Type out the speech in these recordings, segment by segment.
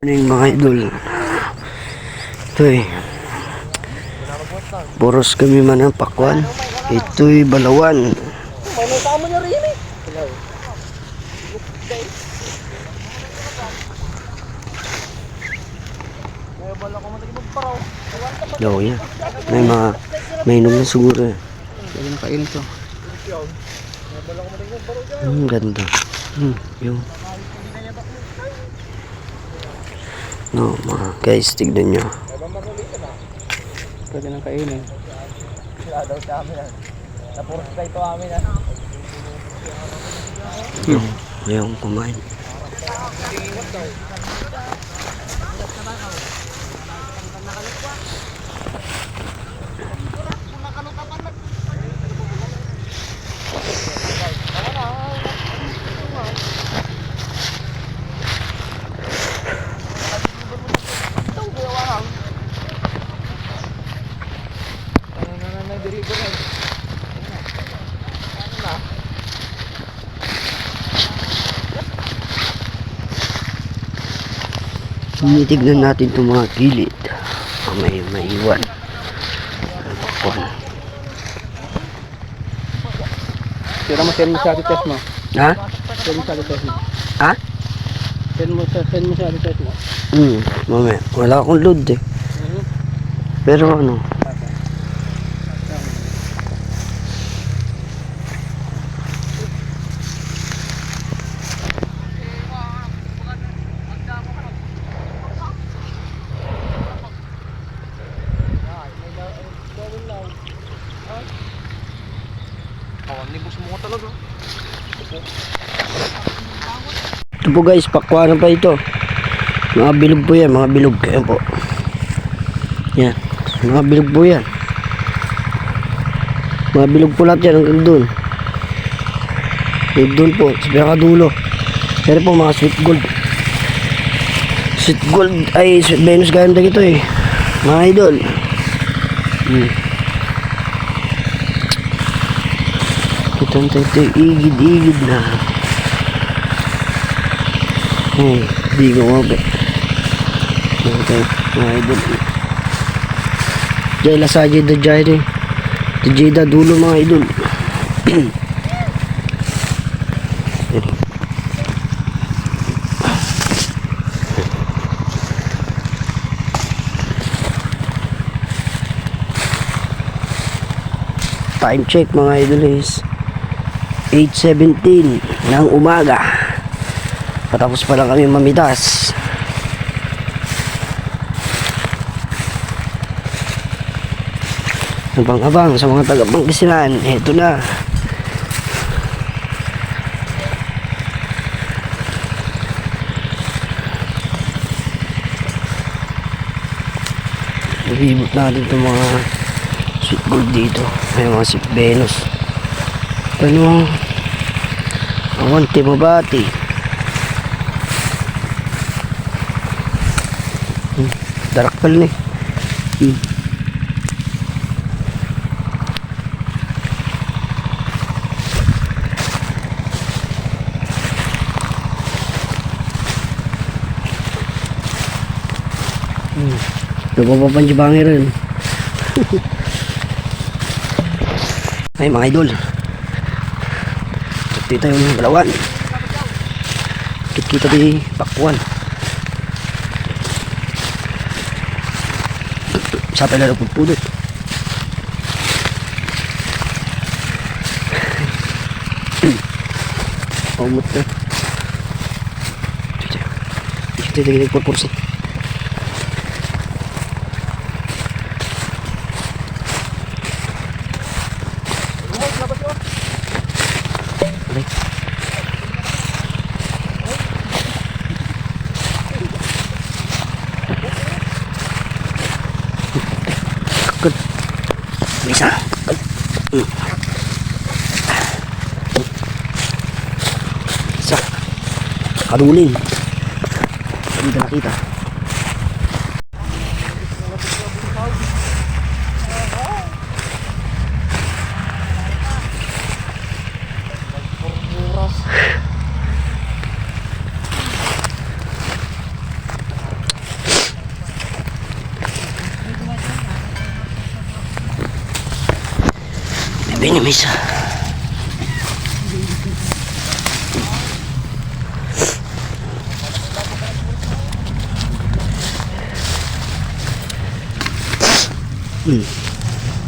Morning mga idol. Ito'y boros kami man ang pakwan. Ito'y balawan. Daw yan. May inom na siguro eh. Yung kain to. Ganda. Yung no, mga guys, tignan nyo. Pwede nang kainin. Sila daw sa amin yan. Napuros na ito amin yan. Ayaw kumain. Tinitignan natin itong mga gilid. May maiwan. Tira mo, send mo sa atin test mo. Ha? Send mo sa atin test mo. Ha? Send mo sa atin test mo. Mamaya. Wala akong load eh. Pero ano? Ito po guys, pakwanan pa ito. Mga bilog po yan, mga bilog. Ayan po. Yan. Mga bilog po yan. Mga bilog po lahat yan hanggang dun. Doon po, sa pinakadulo. Pero po mga sweet gold. Sweet gold, ay sweet Venus ganda ito eh. Mga idol. Kita nito igid-igid na. Di ko mabe. Okay, mga idol. Jay lasaji da jay rin. Jay da dulo mga idol. Time check mga idol is 8:17 ng umaga. Patapos pa lang kami mamitas. Abang-abang sa mga taga-Pangasinan. Ito na. Nabibot natin itong mga sweet gold dito. May mga sweet Venus. Ano ang Timobati. Darakpal ni. Napapapanjibangi rin. Ay mga idol, kita yung balawan. Kita di pakwan. Sampai na nagpupudot. Pamut na. Ito yung nagpupursi. Bisa. Bisa. Kadulin. Hindi nakita. Binimis.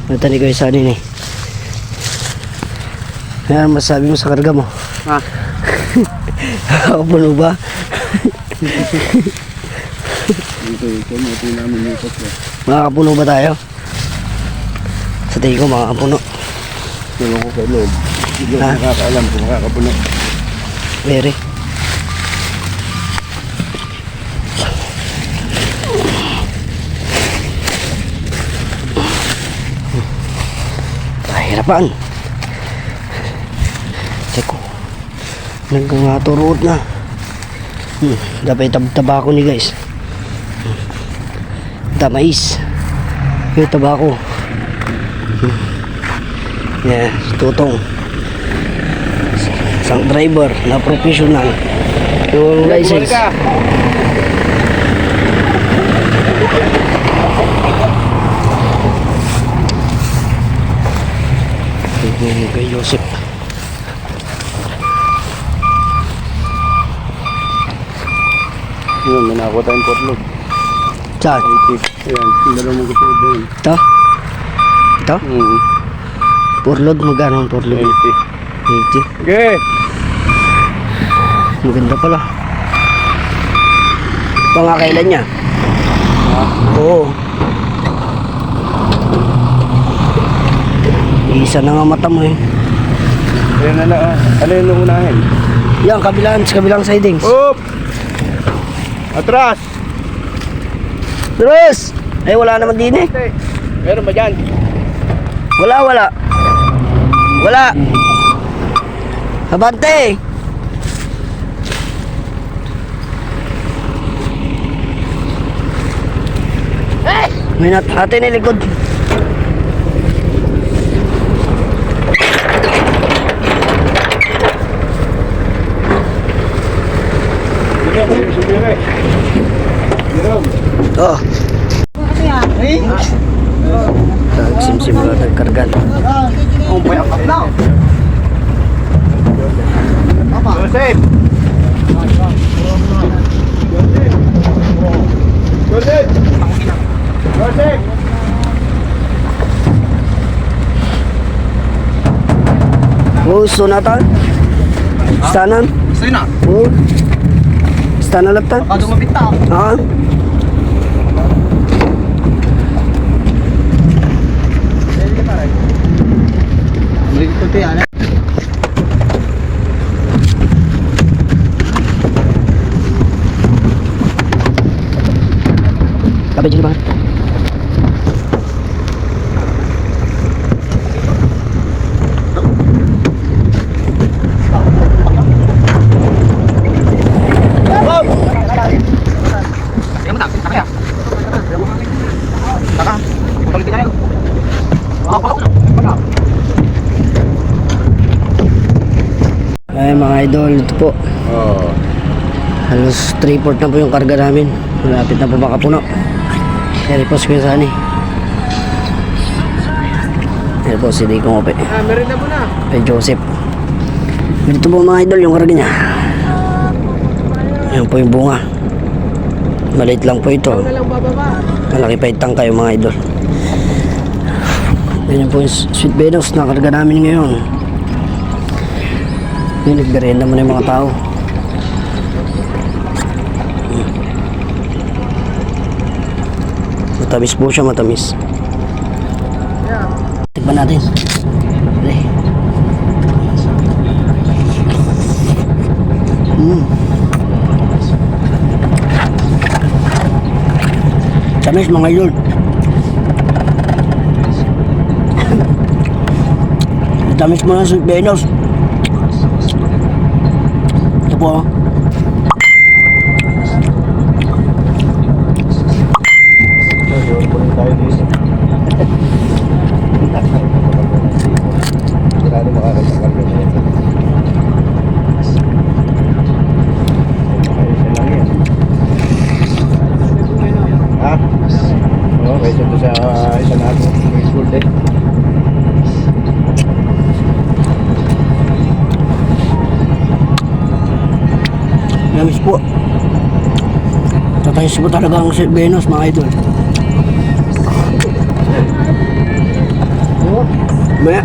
Natani ko yung sanin eh. Ano masabi mo sa karga mo? Ha? Nakapuno ba? Ito namin yung ko. Makakapuno ba tayo? Sa tingin ko makakapuno. Tulong ko kay Lord. Hindi ko Ha? nakakaalam kung makakapuno. Very. Hirapan. Check ko. Nagkangaturoot na. Dapat tabako ni guys. Damais. Yung tabako. Yeah, tutong. Isang driver na professional. Yung license. Kay Joseph. Yun, may nakakuha tayong portlog. Saan? 80. Ayan, sindalo mo gusto doon. Ito? Ito? Purlod, magkano ang purlod? 80. 80. Okay. Maganda pala. Pangakailan niya? Oo. Isa na nga mata mo eh. Ayan na lang. Ano yung unahin? Yan, sa kabilang sidings. Oop! Atras! Terus! Ay, wala naman din eh. Meron ba dyan? Wala. Wala. Abante! May natin yung likod. Oh. Nagsimsim lang nagkargan. Joseph! Joseph! Joseph! Oh, sunatan. Stanan. Sa'yo na. Oh. Stanan laptan. Baka dumapit na. Ah. Balik ko ito yan. Kapit sini banget. Ay mga idol, ito po. Oh. Halos 3/4 na po yung karga namin. Malapit na po makapuno. Repost ko yung sani. Ito po si Dico Ngope. Meron na mo na. Kay Joseph. Dito po mga idol yung karga niya. Yan po yung bunga. Maliit lang po ito. Walang bababa. Malaki pa itang kayo mga idol. Yan po yung Sweet Venus na karga namin ngayon. Yan, naggarenda mo na yung mga tao. Matamis po siya, matamis. Tikman natin. Dali. Tamis mga idol. Tamis mo ng Sweet Venus. Ito po. Sigurado makakasakal ka na yan. Ayos na lang yan. Ha? Oo, kaysa doon sa isa natin. School day. Ayos po talaga ang Sweet Venus mga idol. Maya,